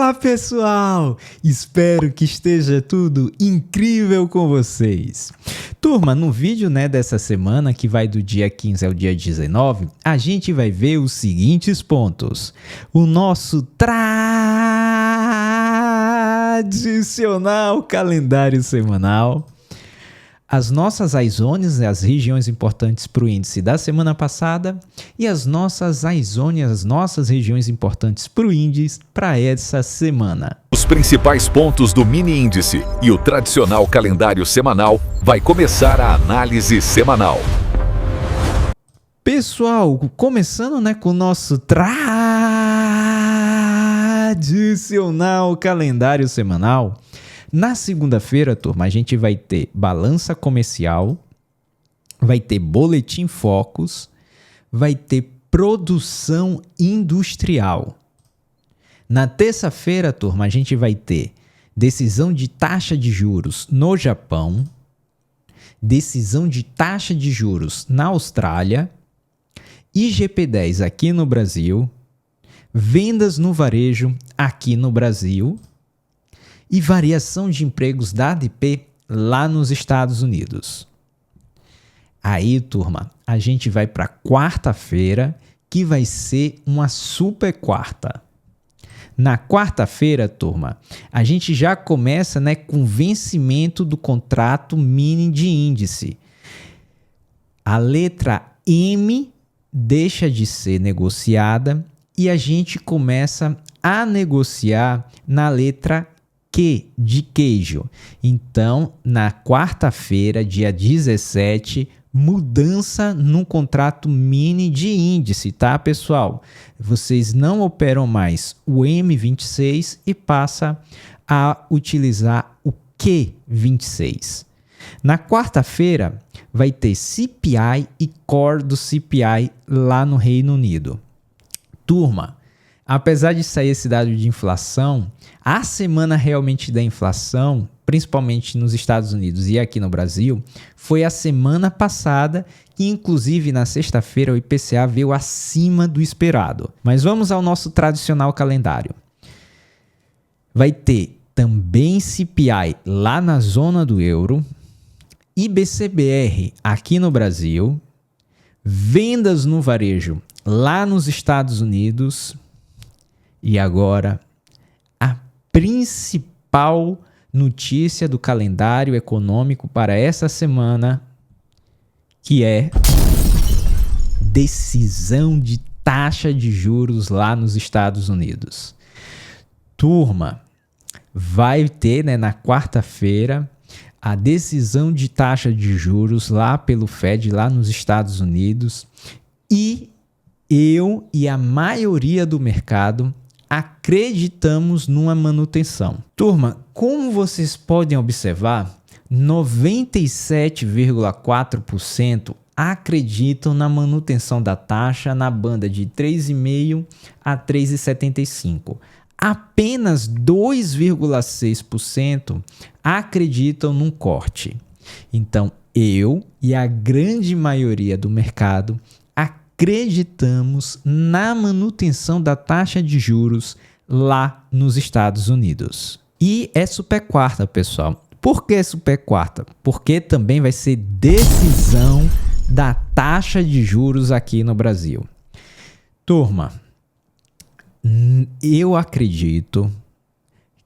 Olá, pessoal! Espero que esteja tudo incrível com vocês. Turma, no vídeo dessa semana, que vai do dia 15 ao dia 19, a gente vai ver os seguintes pontos. O nosso tradicional calendário semanal. As nossas iZones, as regiões importantes para o índice da semana passada, e as nossas iZones, as nossas regiões importantes para o índice para essa semana. Os principais pontos do mini índice e o tradicional calendário semanal vai começar a análise semanal. Pessoal, começando com o nosso tradicional calendário semanal. Na segunda-feira, turma, a gente vai ter balança comercial, vai ter boletim Focus, vai ter produção industrial. Na terça-feira, turma, a gente vai ter decisão de taxa de juros no Japão, decisão de taxa de juros na Austrália, IGP-10 aqui no Brasil, vendas no varejo aqui no Brasil, e variação de empregos da ADP lá nos Estados Unidos. Aí, turma, a gente vai para quarta-feira, que vai ser uma super quarta. Na quarta-feira, turma, a gente já começa com o vencimento do contrato mini de índice. A letra M deixa de ser negociada e a gente começa a negociar na letra Q de queijo. Então, na quarta-feira, dia 17, mudança no contrato mini de índice, tá, pessoal? Vocês não operam mais o M26 e passa a utilizar o Q26. Na quarta-feira, vai ter CPI e Core do CPI lá no Reino Unido. Turma, apesar de sair esse dado de inflação, a semana realmente da inflação, principalmente nos Estados Unidos e aqui no Brasil, foi a semana passada, que inclusive na sexta-feira o IPCA veio acima do esperado. Mas vamos ao nosso tradicional calendário. Vai ter também CPI lá na zona do euro, IBCBR aqui no Brasil, vendas no varejo lá nos Estados Unidos. E agora, a principal notícia do calendário econômico para essa semana, que é decisão de taxa de juros lá nos Estados Unidos. Turma, vai ter na quarta-feira a decisão de taxa de juros lá pelo Fed, lá nos Estados Unidos, e eu e a maioria do mercado acreditamos numa manutenção. Turma, como vocês podem observar, 97,4% acreditam na manutenção da taxa na banda de 3,5% a 3,75%. Apenas 2,6% acreditam num corte. Então, eu e a grande maioria do mercado acreditamos na manutenção da taxa de juros lá nos Estados Unidos. E é super quarta, pessoal. Por que super quarta? Porque também vai ser decisão da taxa de juros aqui no Brasil. Turma, eu acredito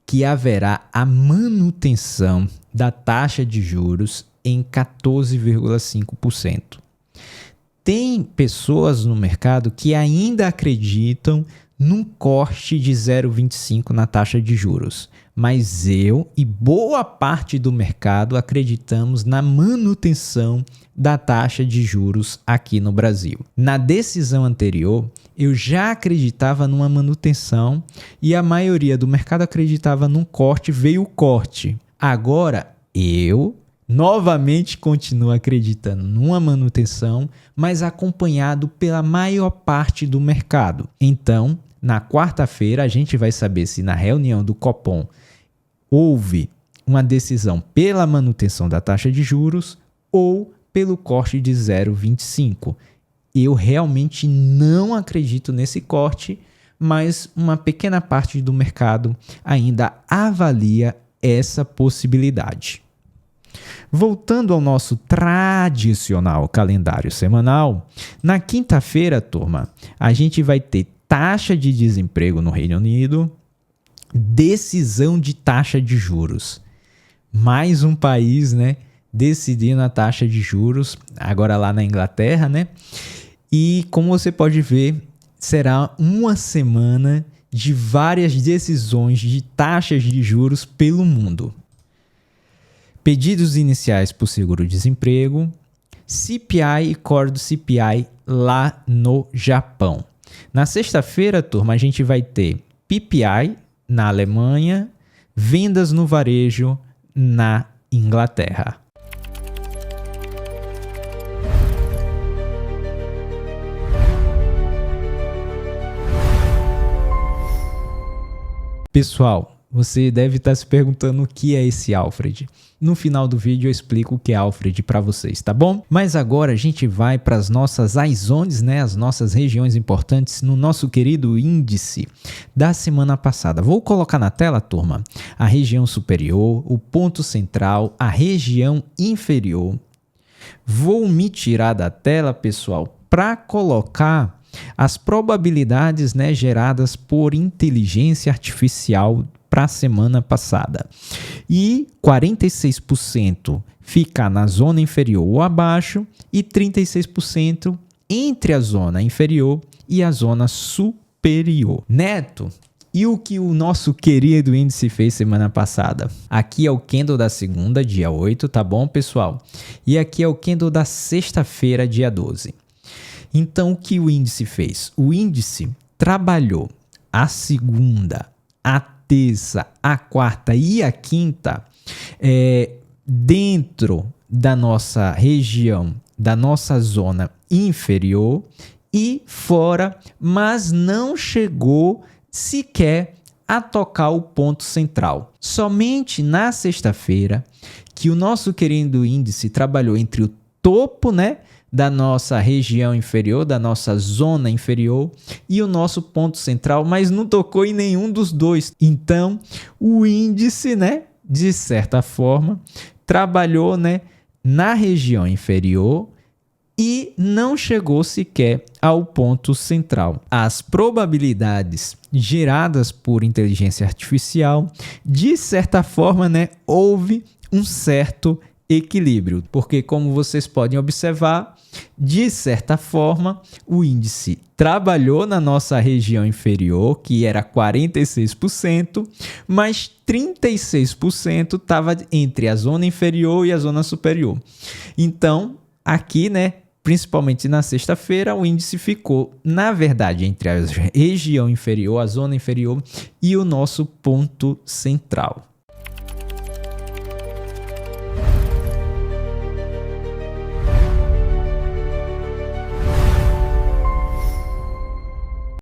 que haverá a manutenção da taxa de juros em 14,5%. Tem pessoas no mercado que ainda acreditam num corte de 0,25 na taxa de juros, mas eu e boa parte do mercado acreditamos na manutenção da taxa de juros aqui no Brasil. Na decisão anterior, eu já acreditava numa manutenção e a maioria do mercado acreditava num corte, veio o corte. Agora, eu novamente continuo acreditando numa manutenção, mas acompanhado pela maior parte do mercado. Então, na quarta-feira, a gente vai saber se na reunião do Copom houve uma decisão pela manutenção da taxa de juros ou pelo corte de 0,25. Eu realmente não acredito nesse corte, mas uma pequena parte do mercado ainda avalia essa possibilidade. Voltando ao nosso tradicional calendário semanal, na quinta-feira, turma, a gente vai ter taxa de desemprego no Reino Unido, decisão de taxa de juros. Mais um país, né, decidindo a taxa de juros, agora lá na Inglaterra, né? E como você pode ver, será uma semana de várias decisões de taxas de juros pelo mundo. Pedidos iniciais por seguro-desemprego, CPI e core do CPI lá no Japão. Na sexta-feira, turma, a gente vai ter PPI na Alemanha, vendas no varejo na Inglaterra. Pessoal, você deve estar se perguntando o que é esse Alfred. No final do vídeo eu explico o que é Alfred para vocês, tá bom? Mas agora a gente vai para as nossas iZones, né? As nossas regiões importantes no nosso querido índice da semana passada. Vou colocar na tela, turma, a região superior, o ponto central, a região inferior. Vou me tirar da tela, pessoal, para colocar as probabilidades, né, geradas por inteligência artificial para a semana passada. E 46% fica na zona inferior ou abaixo e 36% entre a zona inferior e a zona superior. Neto, e o que o nosso querido índice fez semana passada? Aqui é o candle da segunda, dia 8, tá bom, pessoal? E aqui é o candle da sexta-feira, dia 12. Então, o que o índice fez? O índice trabalhou a segunda, a terça, a quarta e a quinta dentro da nossa região, da nossa zona inferior e fora, mas não chegou sequer a tocar o ponto central. Somente na sexta-feira que o nosso querido índice trabalhou entre o topo, né, da nossa região inferior, da nossa zona inferior e o nosso ponto central, mas não tocou em nenhum dos dois. Então, o índice, né, de certa forma, trabalhou, né, na região inferior e não chegou sequer ao ponto central. As probabilidades geradas por inteligência artificial, de certa forma, né, houve um certo equilíbrio, porque como vocês podem observar, de certa forma, o índice trabalhou na nossa região inferior, que era 46%, mas 36% estava entre a zona inferior e a zona superior. Então, aqui, né, principalmente na sexta-feira, o índice ficou, na verdade, entre a região inferior, a zona inferior e o nosso ponto central.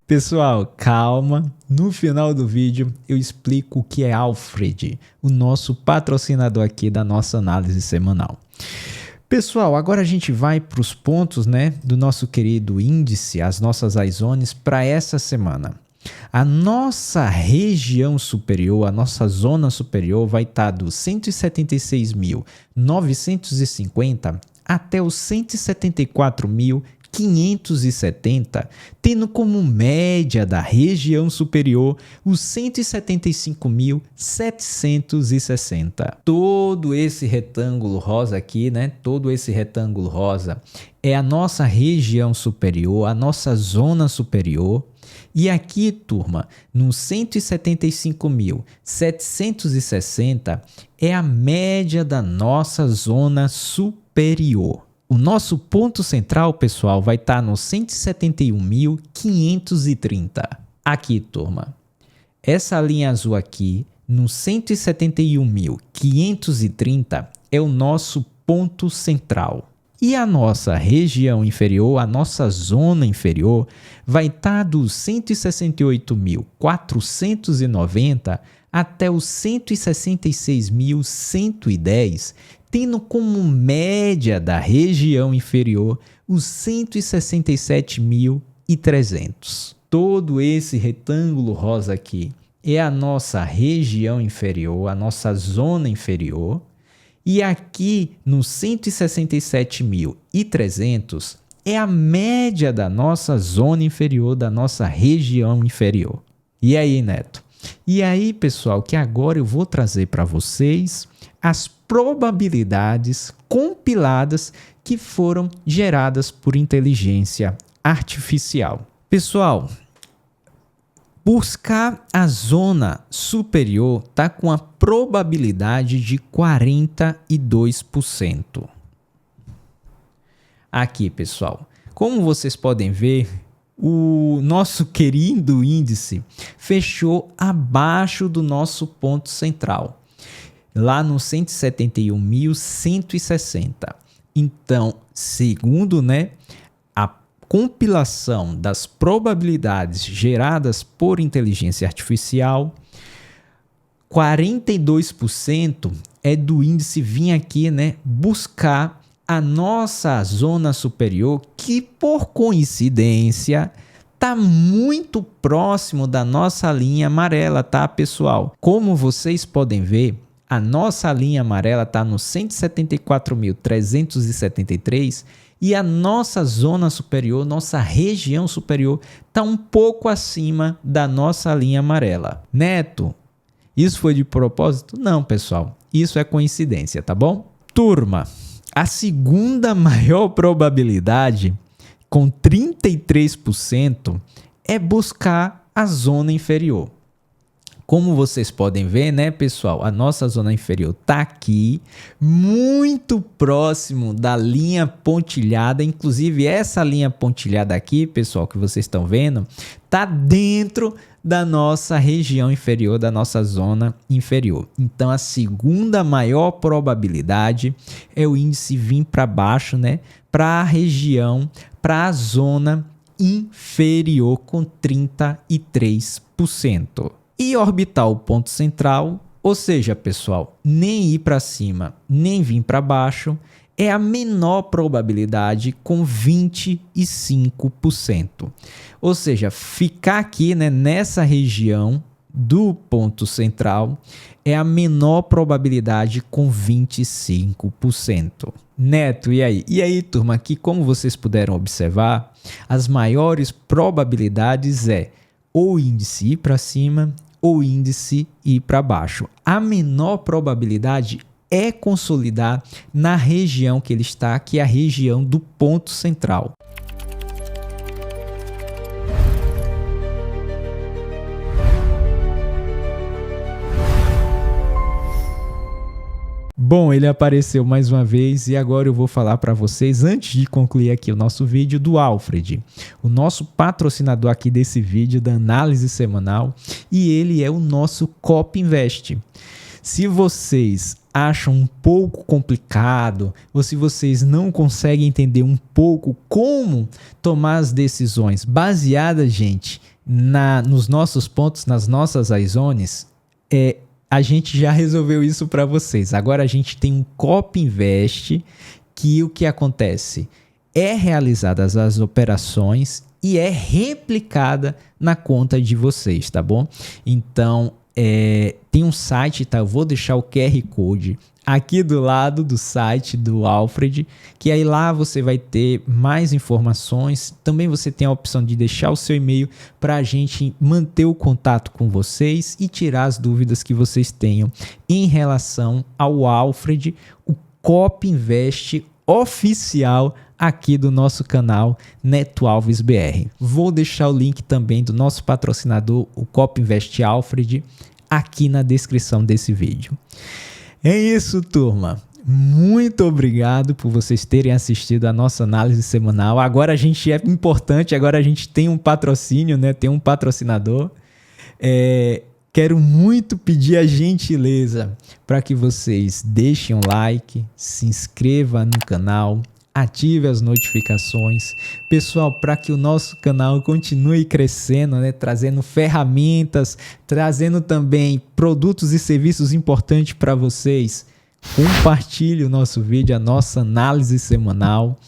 Pessoal, calma. No final do vídeo eu explico o que é Alfred, o nosso patrocinador aqui da nossa análise semanal. Pessoal, agora a gente vai para os pontos, né, do nosso querido índice, as nossas iZones para essa semana. A nossa região superior, a nossa zona superior vai estar dos 176.950 até os 174.570, tendo como média da região superior os 175.760. Todo esse retângulo rosa aqui, né? Todo esse retângulo rosa é a nossa região superior, a nossa zona superior. E aqui, turma, no 175.760 é a média da nossa zona superior. O nosso ponto central, pessoal, vai estar no 171.530. Aqui, turma. Essa linha azul aqui, no 171.530, é o nosso ponto central. E a nossa região inferior, a nossa zona inferior, vai estar dos 168.490 até os 166.110, tendo como média da região inferior os 167.300. todo esse retângulo rosa aqui é a nossa região inferior, a nossa zona inferior. E aqui no 167.300 é a média da nossa zona inferior, da nossa região inferior. E aí, Neto? E aí, pessoal, que agora eu vou trazer para vocês as probabilidades compiladas que foram geradas por inteligência artificial. Pessoal, buscar a zona superior está com a probabilidade de 42%. Aqui, pessoal, como vocês podem ver, o nosso querido índice fechou abaixo do nosso ponto central, lá no 171.160. Então, segundo, a compilação das probabilidades geradas por inteligência artificial, 42% é do índice vir aqui, buscar a nossa zona superior, que por coincidência está muito próximo da nossa linha amarela, tá, pessoal? Como vocês podem ver, a nossa linha amarela está no 174.373 e a nossa zona superior, nossa região superior, está um pouco acima da nossa linha amarela. Neto, isso foi de propósito? Não, pessoal. Isso é coincidência, tá bom? Turma, a segunda maior probabilidade, com 33%, é buscar a zona inferior. Como vocês podem ver, pessoal, a nossa zona inferior está aqui, muito próximo da linha pontilhada. Inclusive, essa linha pontilhada aqui, pessoal, que vocês estão vendo, está dentro da nossa região inferior, da nossa zona inferior. Então, a segunda maior probabilidade é o índice vir para baixo, para a região, para a zona inferior, com 33%. E orbitar o ponto central, ou seja, pessoal, nem ir para cima, nem vir para baixo, é a menor probabilidade, com 25%. Ou seja, ficar aqui, nessa região do ponto central é a menor probabilidade, com 25%. Neto, e aí? E aí, turma, aqui como vocês puderam observar, as maiores probabilidades é ou índice ir para cima ou índice ir para baixo. A menor probabilidade é consolidar na região que ele está, que é a região do ponto central. Bom, ele apareceu mais uma vez e agora eu vou falar para vocês, antes de concluir aqui o nosso vídeo, do Alfred, o nosso patrocinador aqui desse vídeo da análise semanal, e ele é o nosso Copy Invest. Se vocês acham um pouco complicado, ou se vocês não conseguem entender um pouco como tomar as decisões baseadas, gente, nos nossos pontos, nas nossas iZones, a gente já resolveu isso para vocês. Agora a gente tem um Copy Invest, que o que acontece? É realizadas as operações e é replicada na conta de vocês, tá bom? Então, tem um site, tá? Eu vou deixar o QR Code aqui do lado do site do Alfred, que aí lá você vai ter mais informações. Também você tem a opção de deixar o seu e-mail para a gente manter o contato com vocês e tirar as dúvidas que vocês tenham em relação ao Alfred, o Copy Invest oficial aqui do nosso canal Neto Alves BR. Vou deixar o link também do nosso patrocinador, o Copy Invest Alfred, aqui na descrição desse vídeo. É isso, turma. Muito obrigado por vocês terem assistido a nossa análise semanal. Agora a gente é importante, agora a gente tem um patrocínio, tem um patrocinador. Quero muito pedir a gentileza para que vocês deixem um like, se inscrevam no canal, ative as notificações. Pessoal, para que o nosso canal continue crescendo, trazendo ferramentas, trazendo também produtos e serviços importantes para vocês, compartilhe o nosso vídeo, a nossa análise semanal.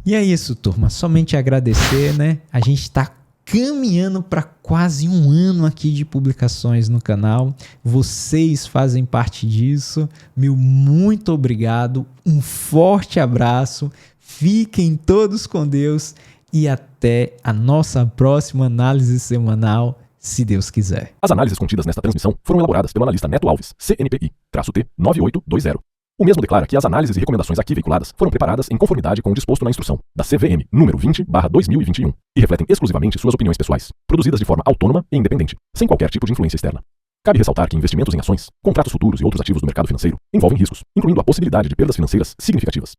E é isso, turma. Somente agradecer, A gente está caminhando para quase 1 ano aqui de publicações no canal. Vocês fazem parte disso. Meu muito obrigado. Um forte abraço. Fiquem todos com Deus e até a nossa próxima análise semanal, se Deus quiser. As análises contidas nesta transmissão foram elaboradas pelo analista Neto Alves, CNPI-T9820. O mesmo declara que as análises e recomendações aqui veiculadas foram preparadas em conformidade com o disposto na instrução da CVM número 20/2021 e refletem exclusivamente suas opiniões pessoais, produzidas de forma autônoma e independente, sem qualquer tipo de influência externa. Cabe ressaltar que investimentos em ações, contratos futuros e outros ativos do mercado financeiro envolvem riscos, incluindo a possibilidade de perdas financeiras significativas.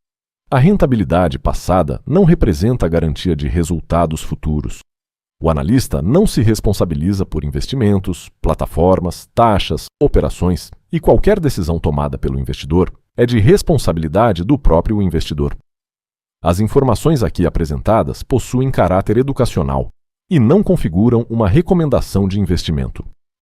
A rentabilidade passada não representa a garantia de resultados futuros. O analista não se responsabiliza por investimentos, plataformas, taxas, operações e qualquer decisão tomada pelo investidor é de responsabilidade do próprio investidor. As informações aqui apresentadas possuem caráter educacional e não configuram uma recomendação de investimento.